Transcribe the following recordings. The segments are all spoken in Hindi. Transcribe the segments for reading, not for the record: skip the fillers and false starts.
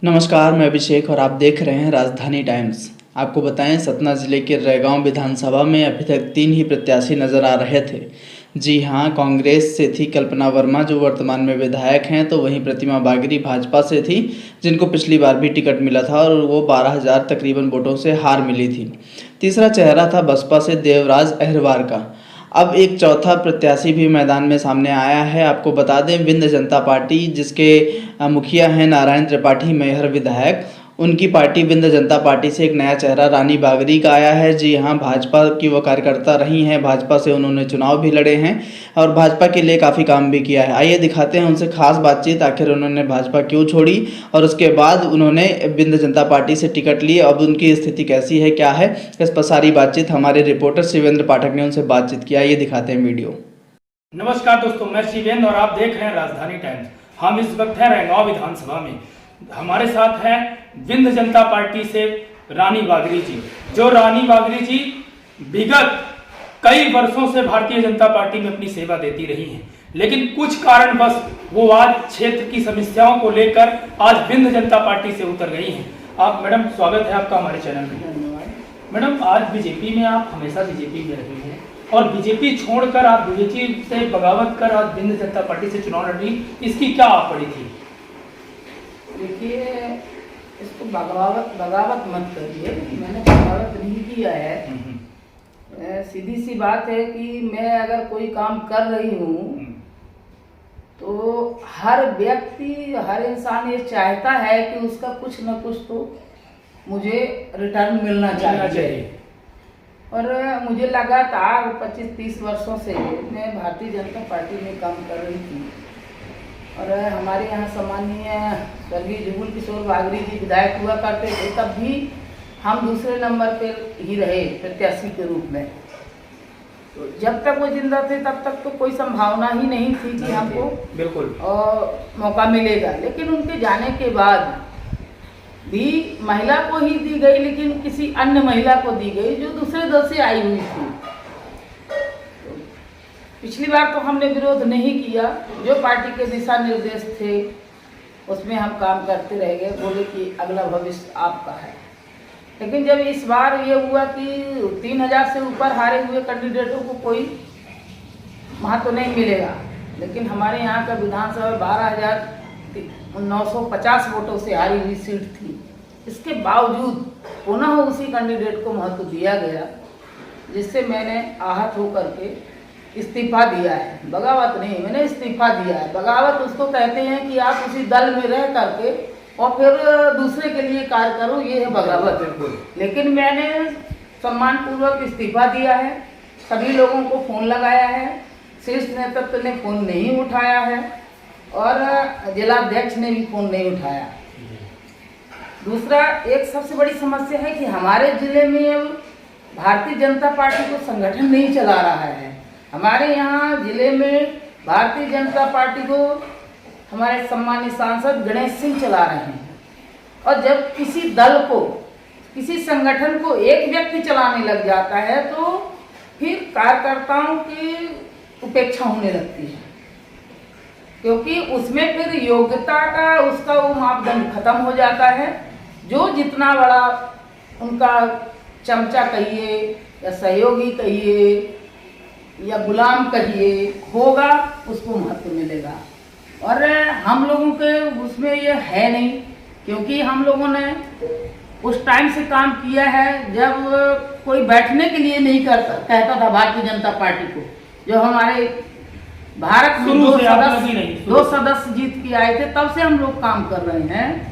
नमस्कार, मैं अभिषेक और आप देख रहे हैं राजधानी टाइम्स। आपको बताएं, सतना जिले के रैगांव विधानसभा में अभी तक 3 ही प्रत्याशी नजर आ रहे थे। जी हां, कांग्रेस से थी कल्पना वर्मा जो वर्तमान में विधायक हैं, तो वहीं प्रतिमा बागरी भाजपा से थी जिनको पिछली बार भी टिकट मिला था और वो 12,000 तकरीबन वोटों से हार मिली थी। तीसरा चेहरा था बसपा से देवराज अहरवार का। अब एक चौथा प्रत्याशी भी मैदान में सामने आया है। आपको बता दें, विंध्य जनता पार्टी जिसके मुखिया हैं नारायण त्रिपाठी मैहर विधायक, उनकी पार्टी विंध्य जनता पार्टी से एक नया चेहरा रानी बागरी का आया है। जी हाँ, भाजपा की वो कार्यकर्ता रही हैं, भाजपा से उन्होंने चुनाव भी लड़े हैं और भाजपा के लिए काफ़ी काम भी किया है। आइए दिखाते हैं उनसे खास बातचीत, आखिर उन्होंने भाजपा क्यों छोड़ी और उसके बाद उन्होंने विंध्य जनता पार्टी से टिकट ली। अब उनकी स्थिति कैसी है, क्या है, इस पर सारी बातचीत हमारे रिपोर्टर शिवेंद्र पाठक ने उनसे बातचीत किया। ये दिखाते हैं वीडियो। नमस्कार दोस्तों, मैं शिवेंद्र और आप देख रहे हैं राजधानी टाइम्स। हम इस वक्त हैं रैगांव विधानसभा में। हमारे साथ हैं विंध्य जनता पार्टी से रानी बागरी जी। जो रानी बागरी जी विगत कई वर्षों से भारतीय जनता पार्टी में अपनी सेवा देती रही हैं, लेकिन कुछ कारणवश वो आज क्षेत्र की समस्याओं को लेकर आज विंध्य जनता पार्टी से उतर गई हैं। आप मैडम, स्वागत है आपका हमारे चैनल में। मैडम, आज बीजेपी में आप हमेशा बीजेपी में रही हैं और बीजेपी छोड़कर आप बीजेपी से बगावत कर आज विंध्य जनता पार्टी से चुनाव लड़ी, इसकी क्या आप पड़ी थी? देखिए, इसको बगावत मत करिए। मैंने बगावत नहीं किया है। सीधी सी बात है कि मैं अगर कोई काम कर रही हूँ तो हर व्यक्ति, हर इंसान ये चाहता है कि उसका कुछ न कुछ तो मुझे रिटर्न मिलना चाहिए। और मुझे लगातार 25-30 वर्षों से मैं भारतीय जनता पार्टी में काम कर रही थी और हमारे यहाँ सम्मानीय स्वर्गीय जुगुल किशोर बागरी जी विधायक हुआ करते थे, तब भी हम दूसरे नंबर पर ही रहे प्रत्याशी के रूप में। तो जब तक वो जिंदा थे तब तक तो कोई संभावना ही नहीं थी कि हमको बिल्कुल मौका मिलेगा। लेकिन उनके जाने के बाद भी महिला को ही दी गई, लेकिन किसी अन्य महिला को दी गई जो दूसरे दल से आई हुई थी। पिछली बार तो हमने विरोध नहीं किया, जो पार्टी के दिशा निर्देश थे उसमें हम काम करते रह गए, बोले कि अगला भविष्य आपका है। लेकिन जब इस बार ये हुआ कि 3,000 से ऊपर हारे हुए कैंडिडेटों को कोई महत्व नहीं मिलेगा, लेकिन हमारे यहाँ का विधानसभा 12,950 वोटों से हारी हुई सीट थी। इसके बावजूद पुनः उसी कैंडिडेट को महत्व दिया गया, जिससे मैंने आहत होकर के इस्तीफा दिया है। बगावत नहीं, मैंने इस्तीफा दिया है। बगावत उसको कहते हैं कि आप उसी दल में रह करके और फिर दूसरे के लिए कार्य करो, ये है बगावत। लेकिन मैंने सम्मानपूर्वक इस्तीफा दिया है। सभी लोगों को फोन लगाया है, शीर्ष नेतृत्व ने फोन नहीं उठाया है और जिलाध्यक्ष ने भी फोन नहीं उठाया। दूसरा, एक सबसे बड़ी समस्या है कि हमारे जिले में भारतीय जनता पार्टी को संगठन नहीं चला रहा है। हमारे यहाँ जिले में भारतीय जनता पार्टी को हमारे सम्मानीय सांसद गणेश सिंह चला रहे हैं, और जब किसी दल को, किसी संगठन को एक व्यक्ति चलाने लग जाता है तो फिर कार्यकर्ताओं की उपेक्षा होने लगती है, क्योंकि उसमें फिर योग्यता का उसका वो मापदंड खत्म हो जाता है। जो जितना बड़ा उनका चमचा कहिए या सहयोगी कहिए या गुलाम कहिए होगा, उसको महत्व मिलेगा। और हम लोगों के उसमें ये है नहीं, क्योंकि हम लोगों ने उस टाइम से काम किया है जब कोई बैठने के लिए नहीं कहता था भारतीय जनता पार्टी को। जो हमारे भारत में दो सदस्य जीत के आए थे, तब से हम लोग काम कर रहे हैं।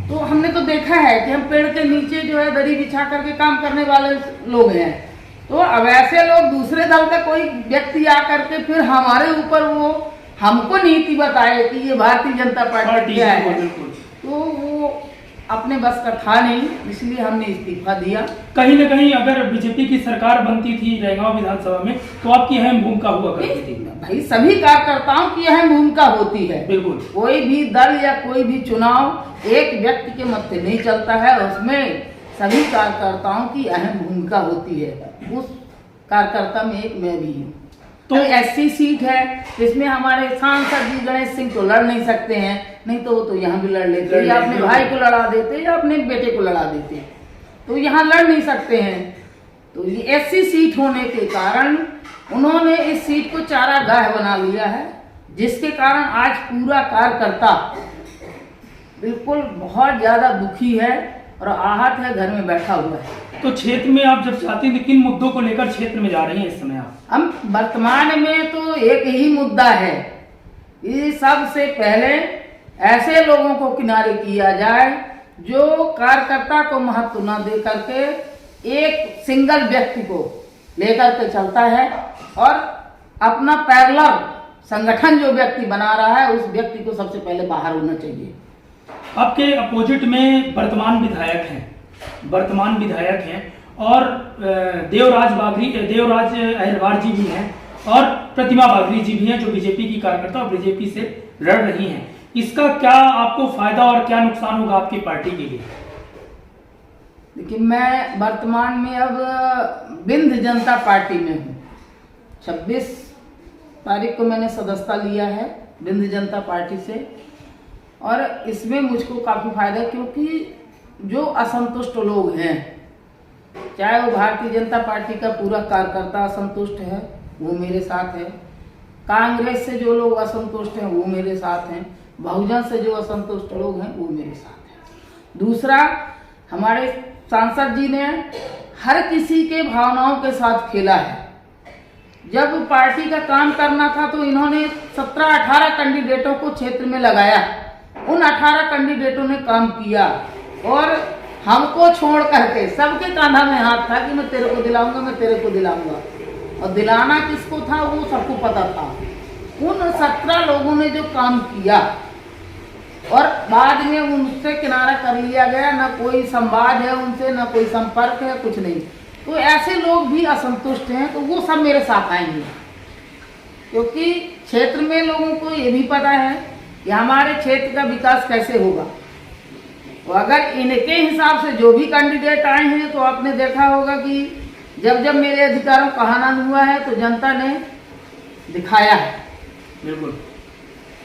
तो हमने तो देखा है कि हम पेड़ के नीचे जो है दरी बिछा करके काम करने वाले लोग हैं। तो अब ऐसे लोग दूसरे दल का कोई व्यक्ति आकर के फिर हमारे ऊपर वो हमको नीति बताए कि ये भारतीय जनता पार्टी क्या है, तो वो अपने बस का था नहीं, इसलिए हमने इस्तीफा दिया। कहीं न कहीं अगर बीजेपी की सरकार बनती थी रैगांव विधानसभा में तो आपकी अहम भूमिका हुआ करती थी। भाई, सभी कार्यकर्ताओं की अहम भूमिका होती है। बिल्कुल, कोई भी दल या कोई भी चुनाव एक व्यक्ति के मत से नहीं चलता है, उसमें सभी कार्यकर्ताओं की अहम भूमिका होती है। उस कार्यकर्ता में एक मैं भी हूँ। तो एससी सीट है, इसमें हमारे सांसद जी गणेश सिंह तो लड़ नहीं सकते हैं, नहीं तो वो तो यहाँ भी लड़ लेते, या अपने भाई को लड़ा देते या अपने बेटे को लड़ा देते, तो यहाँ लड़ नहीं सकते हैं। तो ये एससी सीट होने के कारण उन्होंने इस सीट को चारागाह बना लिया है, जिसके कारण आज पूरा कार्यकर्ता बिल्कुल बहुत ज्यादा दुखी है और आहत है, घर में बैठा हुआ है। तो क्षेत्र में आप जब चाहते हैं तो किन मुद्दों को लेकर क्षेत्र में जा रही हैं इस समय आप? हम वर्तमान में तो एक ही मुद्दा है, ये सबसे पहले ऐसे लोगों को किनारे किया जाए जो कार्यकर्ता को महत्व न दे करके एक सिंगल व्यक्ति को लेकर के चलता है, और अपना पैरेलल संगठन जो व्यक्ति बना रहा है उस व्यक्ति को सबसे पहले बाहर होना चाहिए। आपके अपोजिट में वर्तमान विधायक हैं और देवराज अहिरवार जी भी हैं और प्रतिमा बागरी जी भी हैं, जो बीजेपी की कार्यकर्ता और बीजेपी से लड़ रही हैं। इसका क्या आपको फायदा और क्या नुकसान होगा आपकी पार्टी के लिए? देखिए, मैं वर्तमान में अब विंध्य जनता पार्टी में हूँ। 26 तारीख को मैंने सदस्यता लिया है विंध्य जनता पार्टी से, और इसमें मुझको काफ़ी फायदा है, क्योंकि जो असंतुष्ट लोग हैं, चाहे वो भारतीय जनता पार्टी का पूरा कार्यकर्ता असंतुष्ट है वो मेरे साथ है, कांग्रेस से जो लोग असंतुष्ट हैं वो मेरे साथ हैं, बहुजन से जो असंतुष्ट लोग हैं वो मेरे साथ हैं। दूसरा, हमारे सांसद जी ने हर किसी के भावनाओं के साथ खेला है। जब पार्टी का काम करना था तो इन्होंने 17-18 कैंडिडेटों को क्षेत्र में लगाया, उन 18 कैंडिडेटों ने काम किया और हमको छोड़ करके सबके कांधा में हाथ था कि मैं तेरे को दिलाऊंगा, मैं तेरे को दिलाऊंगा, और दिलाना किसको था वो सबको पता था। उन 17 लोगों ने जो काम किया और बाद में उनसे किनारा कर लिया गया, ना कोई संवाद है उनसे, ना कोई संपर्क है, कुछ नहीं। तो ऐसे लोग भी असंतुष्ट हैं, तो वो सब मेरे साथ आएंगे, क्योंकि क्षेत्र में लोगों को ये भी पता है कि हमारे क्षेत्र का विकास कैसे होगा। तो अगर इनके हिसाब से जो भी कैंडिडेट आए हैं, तो आपने देखा होगा कि जब जब मेरे अधिकारों का हनन हुआ है तो जनता ने दिखाया है। बिल्कुल,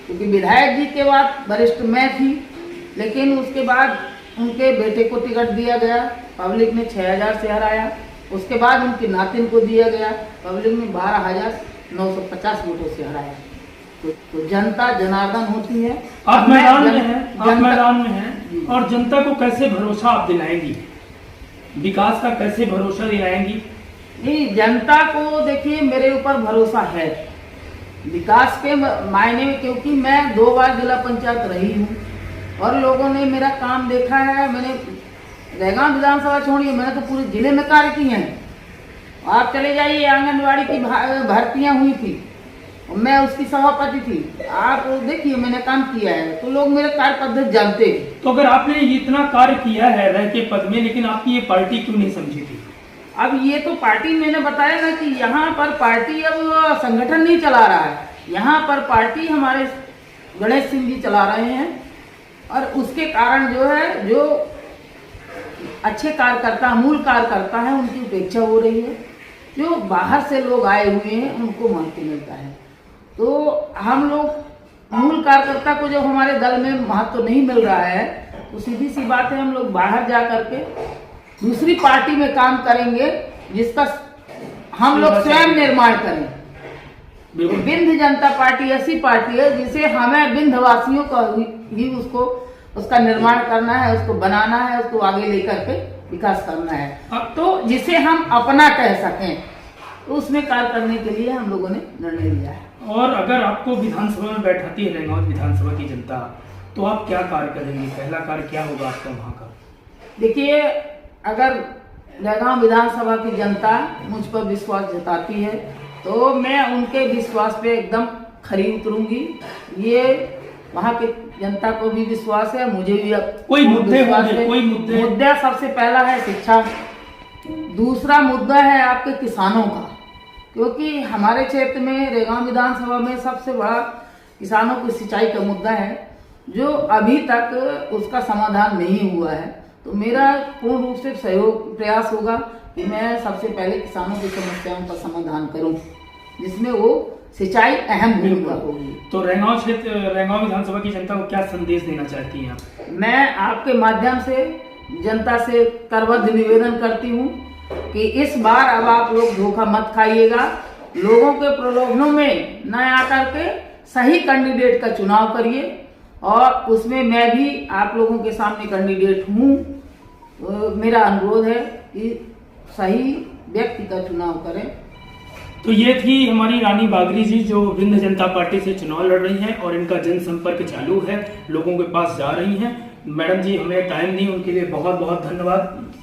क्योंकि विधायक जी के बाद वरिष्ठ मैं थी, लेकिन उसके बाद उनके बेटे को टिकट दिया गया, पब्लिक ने 6000 से हराया। उसके बाद उनके नातिन को दिया गया, पब्लिक ने 12,950 वोटों से हराया। तो जनता जनार्दन होती है। आप मैदान में हैं और जनता को कैसे भरोसा आप दिलाएंगी, विकास का कैसे भरोसा दिलाएंगी? नहीं, जनता को देखिए मेरे ऊपर भरोसा है विकास के मायने में, क्योंकि मैं 2 बार जिला पंचायत रही हूँ और लोगों ने मेरा काम देखा है। मैंने रैगांव विधानसभा छोड़िए, मैंने तो पूरे जिले में कार्य किए हैं। आप चले जाइए, आंगनबाड़ी की भर्तियाँ हुई थी, मैं उसकी सभापति थी, आप देखिए मैंने काम किया है, तो लोग मेरे कार्य पद्धति जानते हैं। तो अगर आपने इतना कार्य किया है रह के पद में, लेकिन आपकी ये पार्टी क्यों नहीं समझी थी? अब ये तो पार्टी, मैंने बताया ना कि यहाँ पर पार्टी अब संगठन नहीं चला रहा है, यहाँ पर पार्टी हमारे गणेश सिंह जी चला रहे हैं, और उसके कारण जो है, जो अच्छे कार्यकर्ता, मूल कार्यकर्ता हैं, उनकी उपेक्षा हो रही है। जो बाहर से लोग आए हुए हैं उनको महत्व मिलता है। तो हम लोग मूल कार्यकर्ता को जब हमारे दल में महत्व नहीं मिल रहा है, तो सीधी सी बात है हम लोग बाहर जा करके दूसरी पार्टी में काम करेंगे, जिसका हम लोग स्वयं निर्माण करें। विंध्य जनता पार्टी ऐसी पार्टी है जिसे हमें विंध्यवासियों का ही उसका निर्माण करना है, उसको बनाना है, उसको आगे लेकर के विकास करना है, तो जिसे हम अपना कह सकें, तो उसमें कार्य करने के लिए हम लोगों ने निर्णय लिया है। और अगर आपको विधानसभा में बैठाती है रैगांव विधानसभा की जनता, तो आप क्या कार्य करेंगे? पहला कार्य क्या होगा आपका वहाँ का? देखिए, अगर रैगांव विधानसभा की जनता मुझ पर विश्वास जताती है तो मैं उनके विश्वास पे एकदम खरी उतरूंगी। ये वहाँ की जनता को भी विश्वास है, मुझे भी कोई मुद्दा सबसे पहला है शिक्षा, दूसरा मुद्दा है आपके किसानों का, क्योंकि हमारे क्षेत्र में रैगांव विधानसभा में सबसे बड़ा किसानों की सिंचाई का मुद्दा है, जो अभी तक उसका समाधान नहीं हुआ है। तो मेरा पूर्ण रूप से सहयोग प्रयास होगा कि मैं सबसे पहले किसानों की समस्याओं का समाधान करूं। जिसमें वो सिंचाई अहम भूमिका होगी। तो रैगांव क्षेत्र, रैगांव विधानसभा की जनता को क्या संदेश देना चाहती हैं आप? मैं आपके माध्यम से जनता से करबद्ध निवेदन करती हूँ कि इस बार अब आप लोग धोखा मत खाइएगा, लोगों के प्रलोभनों में न आकर के सही कैंडिडेट का चुनाव करिए, और उसमें मैं भी आप लोगों के सामने कैंडिडेट हूँ। मेरा अनुरोध है कि सही व्यक्ति का चुनाव करें। तो ये थी हमारी रानी बागरी जी, जो विंध्य जनता पार्टी से चुनाव लड़ रही हैं और इनका जनसंपर्क चालू है, लोगों के पास जा रही हैं। मैडम जी हमें टाइम दी, उनके लिए बहुत बहुत धन्यवाद।